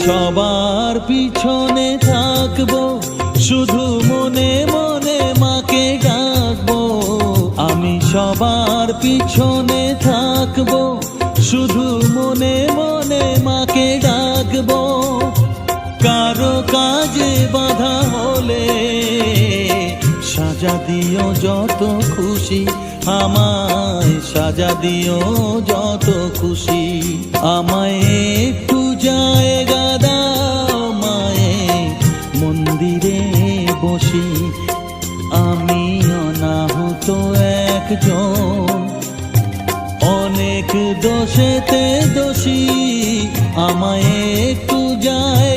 সবার পিছনে থাকবো, শুধু মনে মনে মাকে ডাকবো। আমি সবার পিছনে থাকবো, শুধু মনে মনে মাকে ডাকবো। কারো কাজে বাধা হলে সাজা দিও যত খুশি, আমায় সাজা দিও যত খুশি। আমায় একটু জায়গা দাও মায়ের মন্দিরে বসি, আমি অনাহত একজন, অনেক দোষেতে দোষী। আমায় একটু জায়গা